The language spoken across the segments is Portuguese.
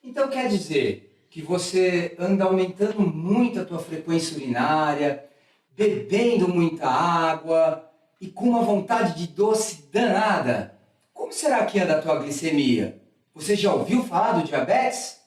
Então quer dizer que você anda aumentando muito a tua frequência urinária, bebendo muita água e com uma vontade de doce danada. Como será que anda a tua glicemia? Você já ouviu falar do diabetes?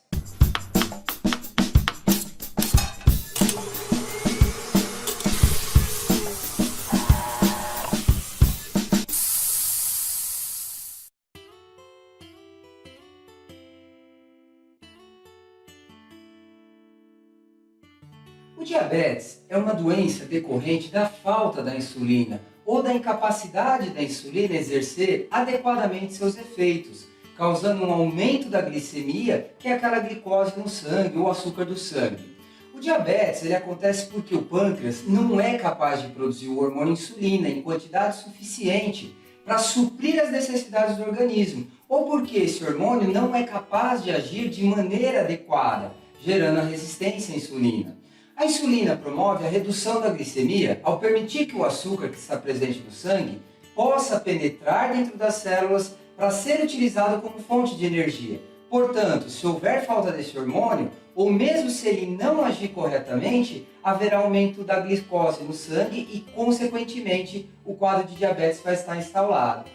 O diabetes é uma doença decorrente da falta da insulina ou da incapacidade da insulina exercer adequadamente seus efeitos, causando um aumento da glicemia, que é aquela glicose no sangue ou açúcar do sangue. O diabetes acontece porque o pâncreas não é capaz de produzir o hormônio insulina em quantidade suficiente para suprir as necessidades do organismo, ou porque esse hormônio não é capaz de agir de maneira adequada, gerando a resistência à insulina. A insulina promove a redução da glicemia ao permitir que o açúcar que está presente no sangue possa penetrar dentro das células para ser utilizado como fonte de energia. Portanto, se houver falta desse hormônio, ou mesmo se ele não agir corretamente, haverá aumento da glicose no sangue e, consequentemente, o quadro de diabetes vai estar instalado.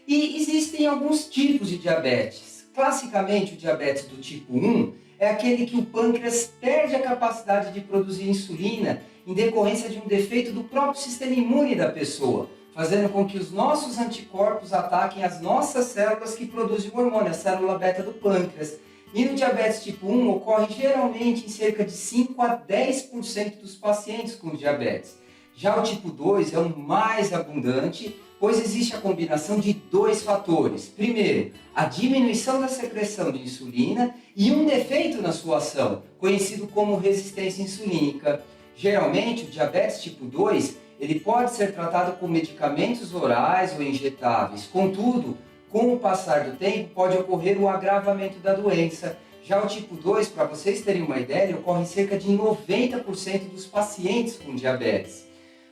E existem alguns tipos de diabetes. Classicamente, o diabetes do tipo 1 é aquele que o pâncreas perde a capacidade de produzir insulina em decorrência de um defeito do próprio sistema imune da pessoa, fazendo com que os nossos anticorpos ataquem as nossas células que produzem o hormônio, a célula beta do pâncreas. E no diabetes tipo 1 ocorre geralmente em cerca de 5 a 10% dos pacientes com diabetes. Já o tipo 2 é o mais abundante, pois existe a combinação de dois fatores. Primeiro, a diminuição da secreção de insulina e um defeito na sua ação, conhecido como resistência insulínica. Geralmente, o diabetes tipo 2 ele pode ser tratado com medicamentos orais ou injetáveis. Contudo, com o passar do tempo, pode ocorrer o agravamento da doença. Já o tipo 2, para vocês terem uma ideia, ele ocorre em cerca de 90% dos pacientes com diabetes.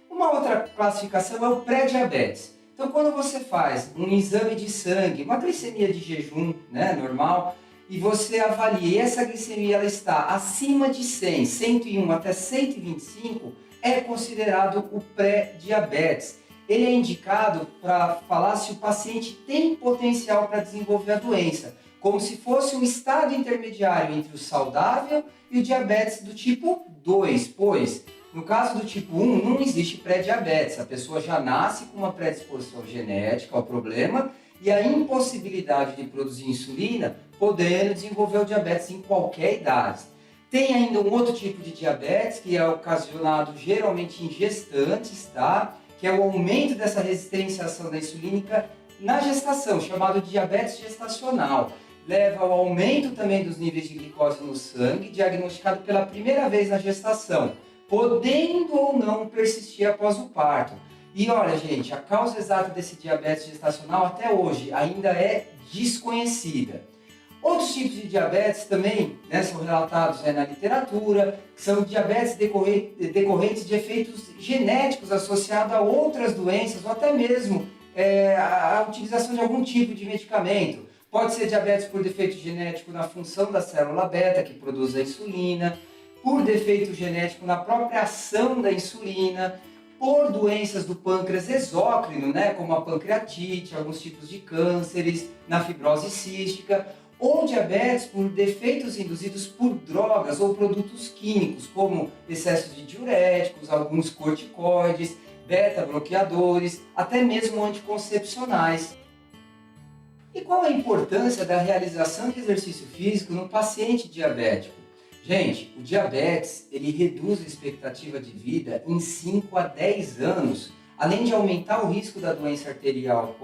Uma outra classificação é o pré-diabetes. Então, quando você faz um exame de sangue, uma glicemia de jejum, normal, e você avalia e essa glicemia ela está acima de 100, 101 até 125, é considerado o pré-diabetes. Ele é indicado para falar se o paciente tem potencial para desenvolver a doença, como se fosse um estado intermediário entre o saudável e o diabetes do tipo 2, pois no caso do tipo 1 não existe pré-diabetes, a pessoa já nasce com uma predisposição genética ao problema e a impossibilidade de produzir insulina, podendo desenvolver o diabetes em qualquer idade. Tem ainda um outro tipo de diabetes que é ocasionado geralmente em gestantes, tá? Que é o aumento dessa resistência à ação da insulínica na gestação, chamado de diabetes gestacional. Leva ao aumento também dos níveis de glicose no sangue, diagnosticado pela primeira vez na gestação, podendo ou não persistir após o parto. E olha, gente, a causa exata desse diabetes gestacional até hoje ainda é desconhecida. Outros tipos de diabetes também são relatados na literatura, que são diabetes decorrentes de efeitos genéticos associados a outras doenças, ou até mesmo a utilização de algum tipo de medicamento. Pode ser diabetes por defeito genético na função da célula beta, que produz a insulina, por defeito genético na própria ação da insulina, por doenças do pâncreas exócrino, como a pancreatite, alguns tipos de cânceres, na fibrose cística, ou diabetes por defeitos induzidos por drogas ou produtos químicos, como excesso de diuréticos, alguns corticoides, beta-bloqueadores, até mesmo anticoncepcionais. E qual a importância da realização de exercício físico no paciente diabético? Gente, o diabetes ele reduz a expectativa de vida em 5 a 10 anos, além de aumentar o risco da doença arterial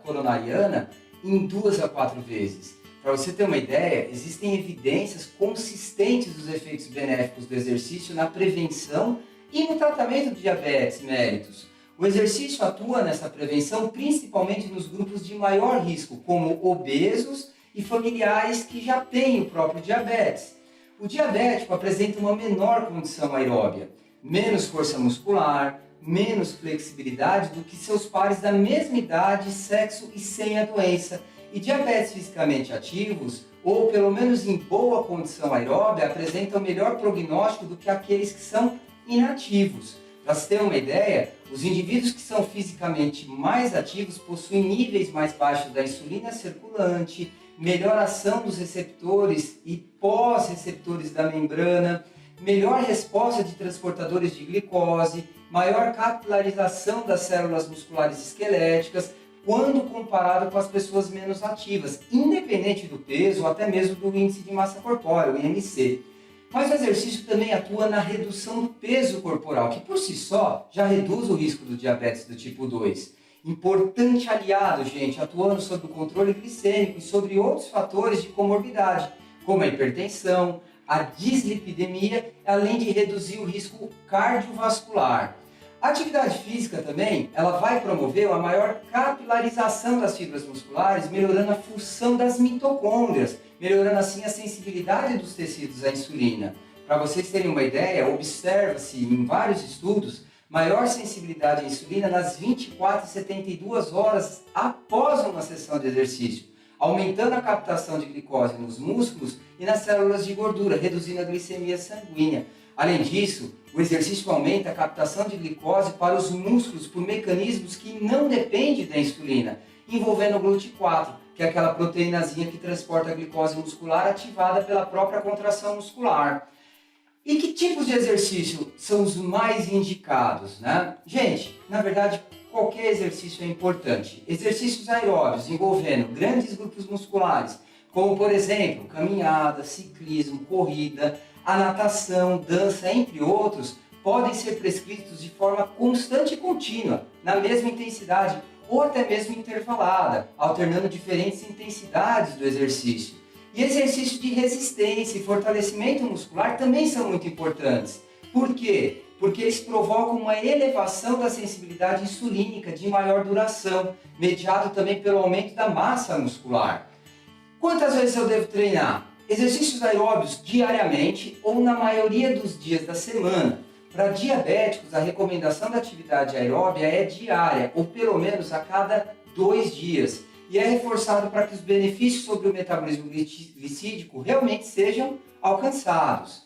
coronariana em 2 a 4 vezes. Para você ter uma ideia, existem evidências consistentes dos efeitos benéficos do exercício na prevenção e no tratamento do diabetes mellitus. O exercício atua nessa prevenção principalmente nos grupos de maior risco, como obesos e familiares que já têm o próprio diabetes. O diabético apresenta uma menor condição aeróbia, menos força muscular, menos flexibilidade do que seus pares da mesma idade, sexo e sem a doença. E diabetes fisicamente ativos, ou pelo menos em boa condição aeróbia, apresentam melhor prognóstico do que aqueles que são inativos. Para se ter uma ideia, os indivíduos que são fisicamente mais ativos possuem níveis mais baixos da insulina circulante, melhor ação dos receptores e pós-receptores da membrana, melhor resposta de transportadores de glicose, maior capilarização das células musculares esqueléticas, quando comparado com as pessoas menos ativas, independente do peso ou até mesmo do índice de massa corpórea, o IMC. Mas o exercício também atua na redução do peso corporal, que por si só já reduz o risco do diabetes do tipo 2. Importante aliado, gente, atuando sobre o controle glicêmico e sobre outros fatores de comorbidade, como a hipertensão, a dislipidemia, além de reduzir o risco cardiovascular. A atividade física também, ela vai promover uma maior capilarização das fibras musculares, melhorando a função das mitocôndrias, melhorando assim a sensibilidade dos tecidos à insulina. Para vocês terem uma ideia, observa-se em vários estudos maior sensibilidade à insulina nas 24 e 72 horas após uma sessão de exercício, aumentando a captação de glicose nos músculos e nas células de gordura, reduzindo a glicemia sanguínea. Além disso, o exercício aumenta a captação de glicose para os músculos por mecanismos que não dependem da insulina, envolvendo o GLUT4, que é aquela proteínazinha que transporta a glicose muscular ativada pela própria contração muscular. E que tipos de exercício são os mais indicados, né? Gente, na verdade, qualquer exercício é importante. Exercícios aeróbios envolvendo grandes grupos musculares, como por exemplo, caminhada, ciclismo, corrida, a natação, dança, entre outros, podem ser prescritos de forma constante e contínua, na mesma intensidade ou até mesmo intervalada, alternando diferentes intensidades do exercício. E exercícios de resistência e fortalecimento muscular também são muito importantes. Por quê? Porque eles provocam uma elevação da sensibilidade insulínica de maior duração, mediado também pelo aumento da massa muscular. Quantas vezes eu devo treinar? Exercícios aeróbios diariamente ou na maioria dos dias da semana. Para diabéticos, a recomendação da atividade aeróbia é diária, ou pelo menos a cada 2 dias. E é reforçado para que os benefícios sobre o metabolismo glicídico realmente sejam alcançados.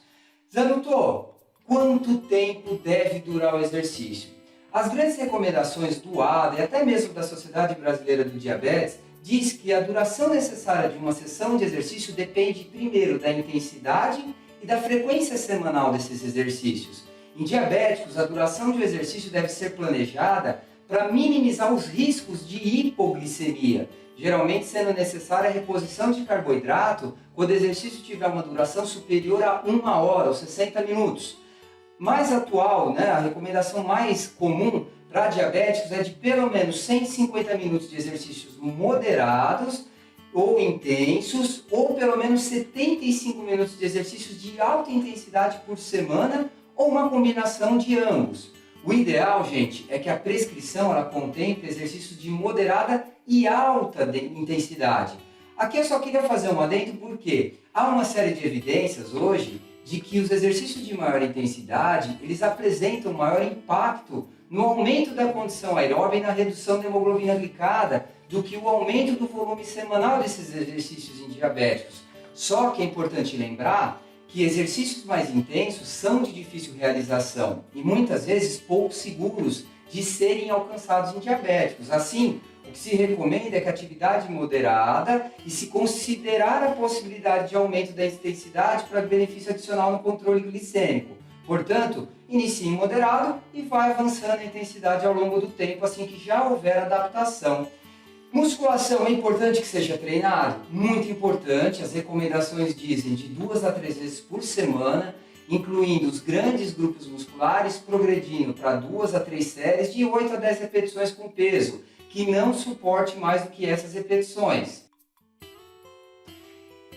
Zanotto, quanto tempo deve durar o exercício? As grandes recomendações do ADA e até mesmo da Sociedade Brasileira do Diabetes diz que a duração necessária de uma sessão de exercício depende primeiro da intensidade e da frequência semanal desses exercícios. Em diabéticos, a duração de um exercício deve ser planejada para minimizar os riscos de hipoglicemia, geralmente sendo necessária a reposição de carboidrato quando o exercício tiver uma duração superior a 1 hora ou 60 minutos. Mais atual, a recomendação mais comum para diabéticos é de pelo menos 150 minutos de exercícios moderados ou intensos, ou pelo menos 75 minutos de exercícios de alta intensidade por semana, ou uma combinação de ambos. O ideal, gente, é que a prescrição ela contemple exercícios de moderada e alta intensidade. Aqui eu só queria fazer um adendo porque há uma série de evidências hoje de que os exercícios de maior intensidade, eles apresentam maior impacto no aumento da condição aeróbica e na redução da hemoglobina glicada do que o aumento do volume semanal desses exercícios em diabéticos. Só que é importante lembrar que exercícios mais intensos são de difícil realização e muitas vezes pouco seguros de serem alcançados em diabéticos. Assim, o que se recomenda é que a atividade moderada e se considerar a possibilidade de aumento da intensidade para benefício adicional no controle glicêmico. Portanto, inicie em moderado e vai avançando a intensidade ao longo do tempo, assim que já houver adaptação. Musculação é importante que seja treinado? Muito importante, as recomendações dizem de 2 a 3 vezes por semana, incluindo os grandes grupos musculares, progredindo para 2 a 3 séries de 8 a 10 repetições com peso, que não suporte mais do que essas repetições.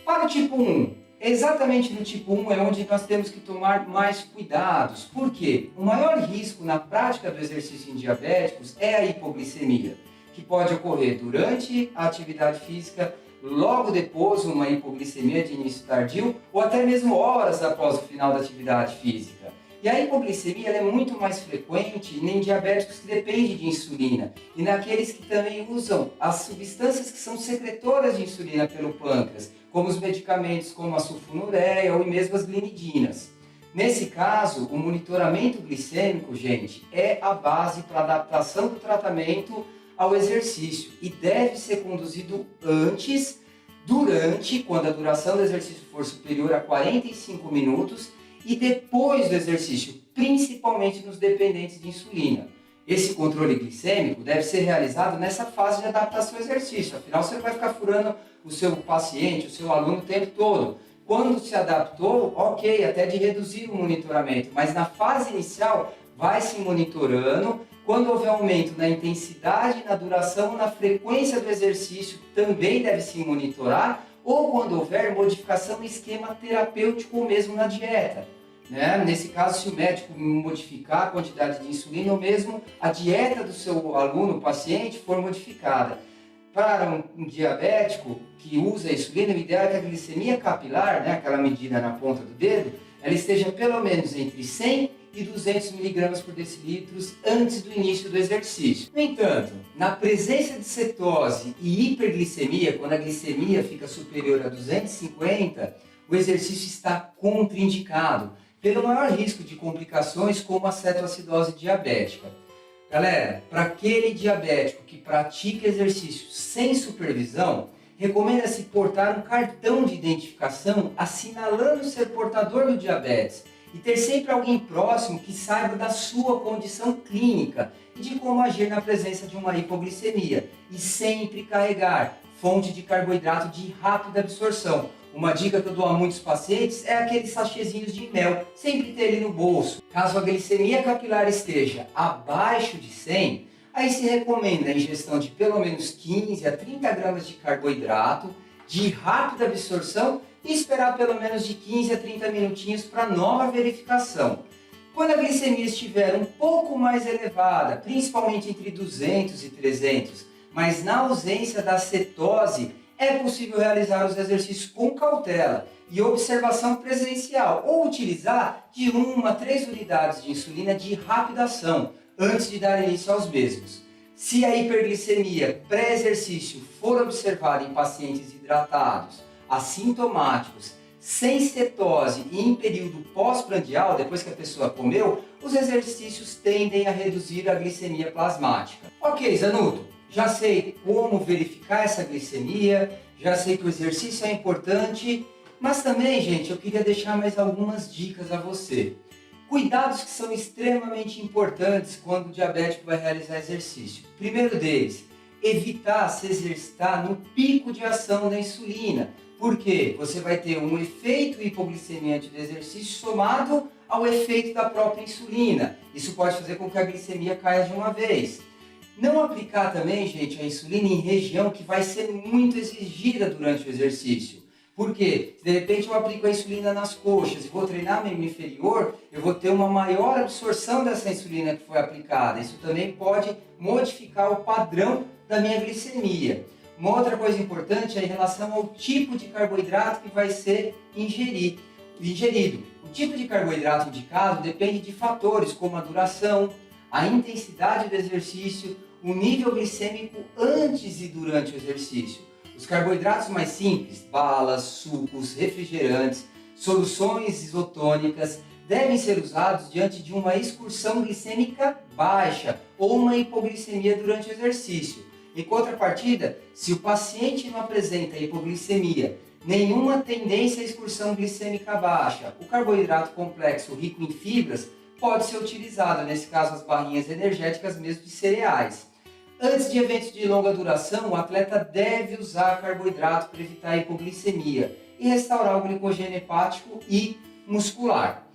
Para o tipo 1, exatamente no tipo 1 é onde nós temos que tomar mais cuidados. Por quê? O maior risco na prática do exercício em diabéticos é a hipoglicemia, que pode ocorrer durante a atividade física, logo depois uma hipoglicemia de início tardio ou até mesmo horas após o final da atividade física. E a hipoglicemia ela é muito mais frequente em diabéticos que dependem de insulina e naqueles que também usam as substâncias que são secretoras de insulina pelo pâncreas, como os medicamentos como a sulfonylureia ou mesmo as glinidinas. Nesse caso, o monitoramento glicêmico, gente, é a base para a adaptação do tratamento ao exercício e deve ser conduzido antes, durante, quando a duração do exercício for superior a 45 minutos e depois do exercício, principalmente nos dependentes de insulina. Esse controle glicêmico deve ser realizado nessa fase de adaptação ao exercício, afinal você não vai ficar furando o seu paciente, o seu aluno o tempo todo. Quando se adaptou, ok, até de reduzir o monitoramento, mas na fase inicial vai se monitorando. Quando houver aumento na intensidade, na duração, na frequência do exercício, também deve se monitorar, ou quando houver modificação no esquema terapêutico ou mesmo na dieta. Nesse caso, se o médico modificar a quantidade de insulina ou mesmo a dieta do seu aluno, paciente, for modificada. Para um diabético que usa a insulina, o ideal é que a glicemia capilar, aquela medida na ponta do dedo, ela esteja pelo menos entre 100 e 200 mg por decilitro antes do início do exercício. No entanto, na presença de cetose e hiperglicemia, quando a glicemia fica superior a 250, o exercício está contraindicado, pelo maior risco de complicações como a cetoacidose diabética. Galera, para aquele diabético que pratica exercício sem supervisão, recomenda-se portar um cartão de identificação assinalando ser portador do diabetes e ter sempre alguém próximo que saiba da sua condição clínica e de como agir na presença de uma hipoglicemia. E sempre carregar fonte de carboidrato de rápida absorção. Uma dica que eu dou a muitos pacientes é aqueles sachêzinhos de mel, sempre ter ele no bolso. Caso a glicemia capilar esteja abaixo de 100, aí se recomenda a ingestão de pelo menos 15 a 30 gramas de carboidrato de rápida absorção e esperar pelo menos de 15 a 30 minutinhos para nova verificação. Quando a glicemia estiver um pouco mais elevada, principalmente entre 200 e 300, mas na ausência da cetose, é possível realizar os exercícios com cautela e observação presencial ou utilizar de 1 a 3 unidades de insulina de rápida ação antes de dar início aos mesmos. Se a hiperglicemia pré-exercício for observada em pacientes hidratados, assintomáticos, sem cetose e em período pós-prandial, depois que a pessoa comeu, os exercícios tendem a reduzir a glicemia plasmática. Ok, Zanuto, já sei como verificar essa glicemia, já sei que o exercício é importante, mas também, gente, eu queria deixar mais algumas dicas a você. Cuidados que são extremamente importantes quando o diabético vai realizar exercício. Primeiro deles, evitar se exercitar no pico de ação da insulina, porque você vai ter um efeito hipoglicemiante do exercício somado ao efeito da própria insulina. Isso pode fazer com que a glicemia caia de uma vez. Não aplicar também, gente, a insulina em região que vai ser muito exigida durante o exercício. Porque, se de repente eu aplico a insulina nas coxas e vou treinar membro inferior, eu vou ter uma maior absorção dessa insulina que foi aplicada. Isso também pode modificar o padrão da minha glicemia. Uma outra coisa importante é em relação ao tipo de carboidrato que vai ser ingerido. O tipo de carboidrato indicado depende de fatores como a duração, a intensidade do exercício, o nível glicêmico antes e durante o exercício. Os carboidratos mais simples, balas, sucos, refrigerantes, soluções isotônicas, devem ser usados diante de uma excursão glicêmica baixa ou uma hipoglicemia durante o exercício. Em contrapartida, se o paciente não apresenta hipoglicemia, nenhuma tendência à excursão glicêmica baixa, o carboidrato complexo rico em fibras pode ser utilizado, nesse caso as barrinhas energéticas mesmo de cereais. Antes de eventos de longa duração, o atleta deve usar carboidrato para evitar a hipoglicemia e restaurar o glicogênio hepático e muscular.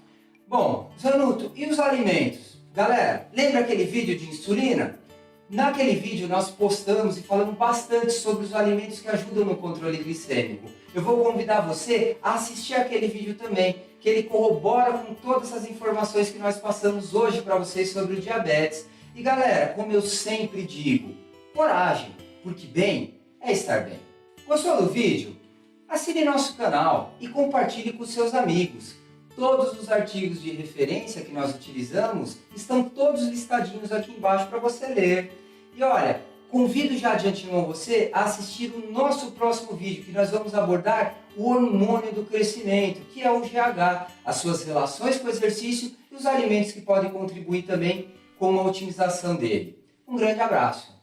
Bom, Zanuto, e os alimentos? Galera, lembra aquele vídeo de insulina? Naquele vídeo nós postamos e falamos bastante sobre os alimentos que ajudam no controle glicêmico. Eu vou convidar você a assistir aquele vídeo também, que ele corrobora com todas as informações que nós passamos hoje para vocês sobre o diabetes. E galera, como eu sempre digo, coragem, porque bem é estar bem. Gostou do vídeo? Assine nosso canal e compartilhe com seus amigos. Todos os artigos de referência que nós utilizamos estão todos listadinhos aqui embaixo para você ler. E olha, convido já de antemão você a assistir o nosso próximo vídeo, que nós vamos abordar o hormônio do crescimento, que é o GH, as suas relações com o exercício e os alimentos que podem contribuir também com a otimização dele. Um grande abraço!